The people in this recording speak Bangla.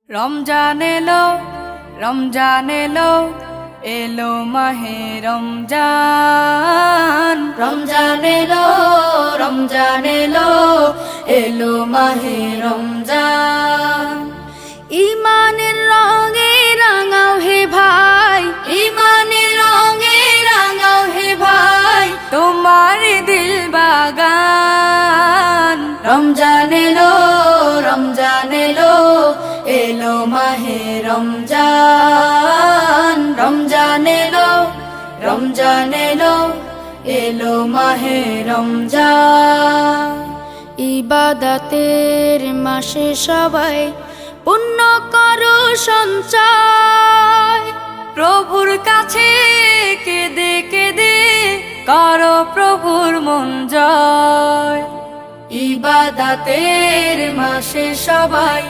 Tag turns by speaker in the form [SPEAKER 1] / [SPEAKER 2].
[SPEAKER 1] রমজান এলো, রমজান এলো, এলো মাহে রমজান। রমজান এলো, রমজান এলো, এলো মাহে রমজান। ইমানের রঙে রাঙাও হে ভাই, ইমানের রঙে রাঙাও হে ভাই, তোমার দিল বাগান। রমজান এলো, রমজান এলো, এলো মাহে রমজান। রমজান এলো, রমজান এলো, এলো মাহে রমজান। ইবাদতের মাসে সবাই পুণ্য করো সঞ্চয়, প্রভুর কাছে কেঁদে কেঁদে করো প্রভুর মন জয়। ইবাদতের মাসে সবাই